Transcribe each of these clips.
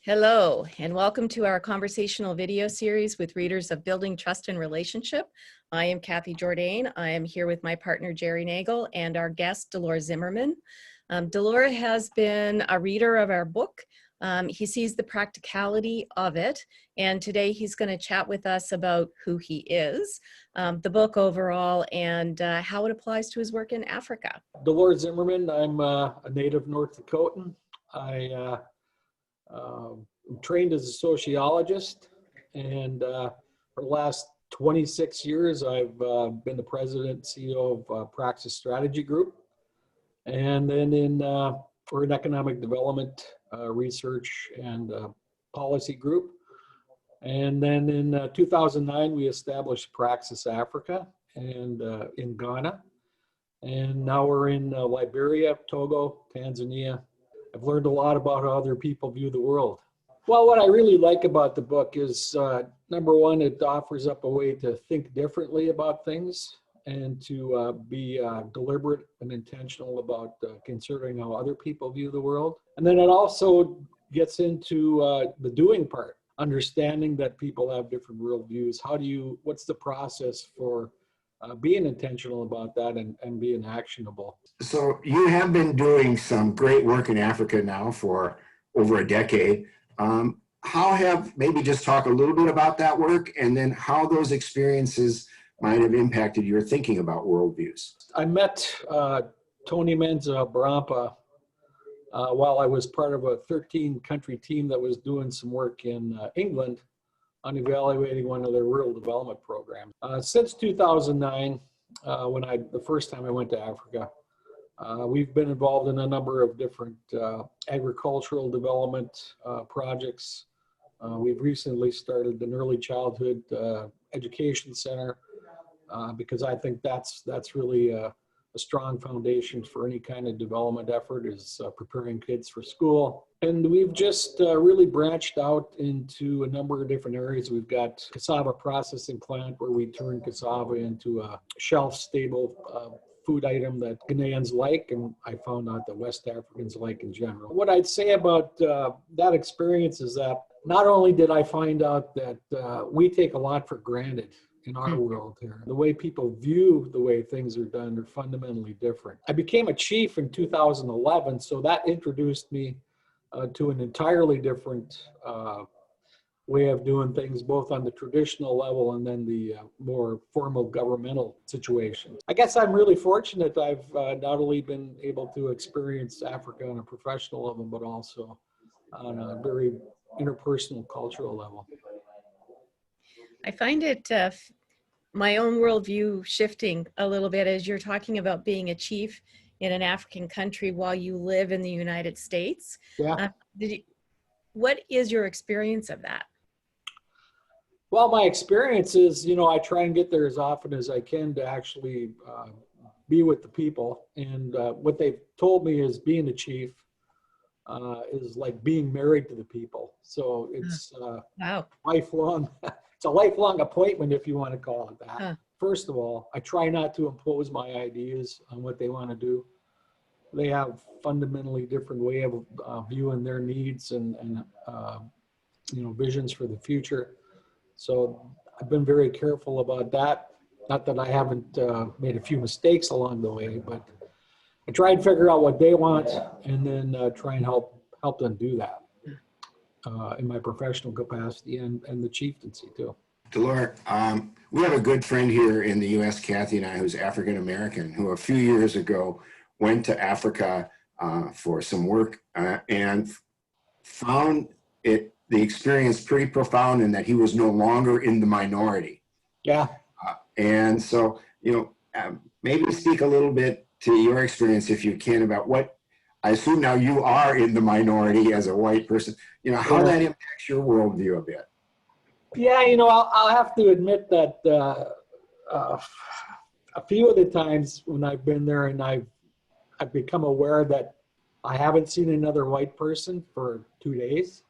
Hello, and welcome to our conversational video series with readers of Building Trust and Relationship. I am Kathy Jourdain. I am here with my partner, Jerry Nagel, and our guest, Delore Zimmerman. Delore has been a reader of our book. He sees the practicality of it, and today he's going to chat with us about who he is, the book overall, and how it applies to his work in Africa. Delore Zimmerman. I'm a native North Dakotan. I'm trained as a sociologist, and for the last 26 years, I've been the president and CEO of Praxis Strategy Group, and then for an economic development research and policy group. And then in 2009, we established Praxis Africa and in Ghana. And now we're in Liberia, Togo, Tanzania. I've learned a lot about how other people view the world. Well, what I really like about the book is, number one, it offers up a way to think differently about things and to be deliberate and intentional about considering how other people view the world. And then it also gets into the doing part, understanding that people have different worldviews. What's the process for being intentional about that and being actionable? So you have been doing some great work in Africa now for over a decade. Maybe just talk a little bit about that work and then how those experiences might have impacted your thinking about worldviews. I met Tony Menza Barampa while I was part of a 13-country team that was doing some work in England on evaluating one of their rural development programs. Since 2009, the first time I went to Africa, we've been involved in a number of different agricultural development projects. We've recently started an early childhood education center because I think that's really a strong foundation for any kind of development effort, is preparing kids for school. And we've just really branched out into a number of different areas. We've got cassava processing plant where we turn cassava into a shelf-stable food item that Ghanaians like, and I found out that West Africans like in general. What I'd say about that experience is that not only did I find out that we take a lot for granted in our world here. The way people view the way things are done are fundamentally different. I became a chief in 2011, so that introduced me to an entirely different way of doing things, both on the traditional level and then the more formal governmental situations. I guess I'm really fortunate I've not only been able to experience Africa on a professional level, but also on a very interpersonal, cultural level. I find it my own worldview shifting a little bit as you're talking about being a chief in an African country while you live in the United States. Yeah. What is your experience of that? Well, my experience is, I try and get there as often as I can to actually be with the people. And what they've told me is being a chief is like being married to the people. So it's Wow. lifelong. It's a lifelong appointment, if you want to call it that. Huh. First of all, I try not to impose my ideas on what they want to do. They have fundamentally different way of viewing their needs and visions for the future. So I've been very careful about that. Not that I haven't made a few mistakes along the way, but I try and figure out what they want and then try and help them do that in my professional capacity and the chieftaincy too. Delore, we have a good friend here in the U.S., Kathy and I, who's African American, who a few years ago went to Africa for some work and found the experience pretty profound in that he was no longer in the minority. Yeah. And so, maybe speak a little bit to your experience, if you can, about what I assume now you are in the minority as a white person, how that impacts your worldview a bit. Yeah, I'll have to admit that a few of the times when I've been there and I've become aware that I haven't seen another white person for 2 days,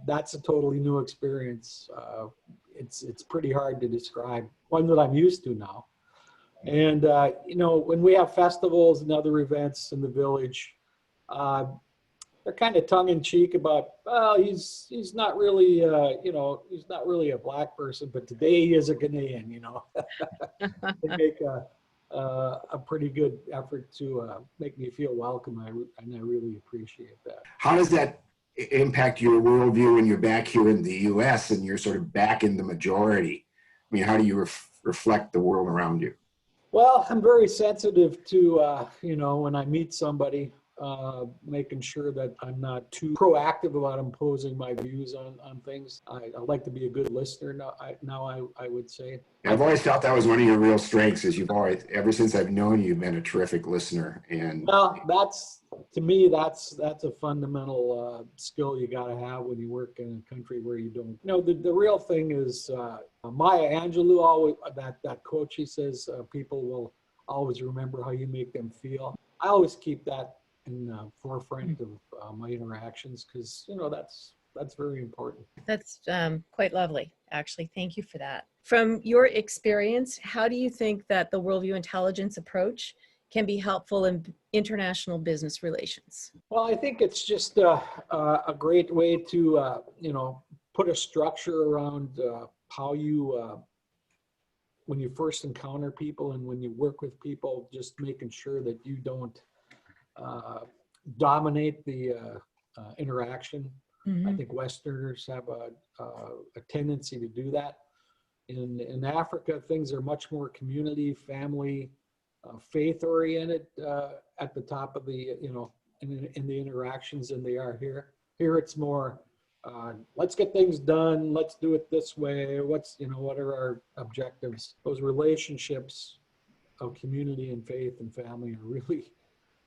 that's a totally new experience. It's pretty hard to describe, one that I'm used to now. And, when we have festivals and other events in the village, they're kind of tongue in cheek about, well, he's not really, he's not really a black person, but today he is a Ghanaian, They make a pretty good effort to make me feel welcome, and I really appreciate that. How does that impact your worldview when you're back here in the U.S. and you're sort of back in the majority? I mean, how do you reflect the world around you? Well, I'm very sensitive to, when I meet somebody, making sure that I'm not too proactive about imposing my views on things. I like to be a good listener now, I would say. I've always felt that was one of your real strengths, is you've always, ever since I've known you, you've been a terrific listener. And well, to me, that's a fundamental skill you got to have when you work in a country where you don't. The real thing is Maya Angelou, always that quote, she says, people will always remember how you make them feel. I always keep that in the forefront of my interactions, because that's very important. That's quite lovely, actually. Thank you for that. From your experience, how do you think that the Worldview Intelligence approach can be helpful in international business relations? Well, I think it's just a great way to, put a structure around how you, when you first encounter people and when you work with people, just making sure that you don't dominate the interaction. Mm-hmm. I think Westerners have a tendency to do that. In Africa, things are much more community, family, faith-oriented at the top of the, in the interactions than they are here. Here it's more, let's get things done. Let's do it this way. What are our objectives? Those relationships of community and faith and family are really,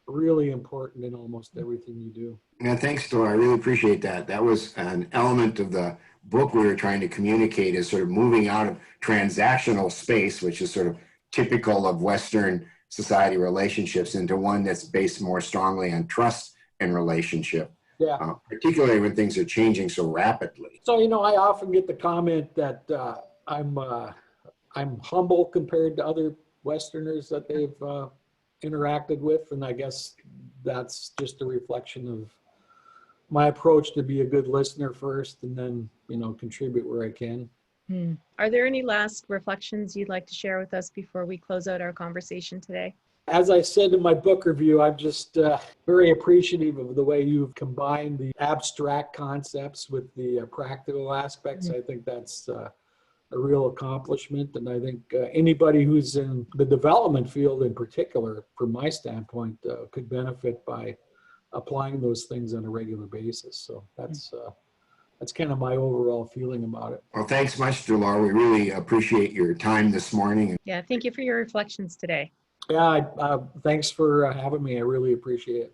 really important in almost everything you do. yeah, thanks, Delore. I really appreciate that. That was an element of the book we were trying to communicate, is sort of moving out of transactional space, which is sort of typical of Western society relationships, into one that's based more strongly on trust and relationship. Yeah. Particularly when things are changing so rapidly. So, I often get the comment that I'm humble compared to other Westerners that they've interacted with, and I guess that's just a reflection of my approach to be a good listener first, and then contribute where I can. Are there any last reflections you'd like to share with us before we close out our conversation today? As I said in my book review, I'm just very appreciative of the way you've combined the abstract concepts with the practical aspects. I think that's a real accomplishment. And I think anybody who's in the development field in particular, from my standpoint, could benefit by applying those things on a regular basis. So that's kind of my overall feeling about it. Well, thanks much, Delore. We really appreciate your time this morning. Yeah, thank you for your reflections today. Yeah, thanks for having me. I really appreciate it.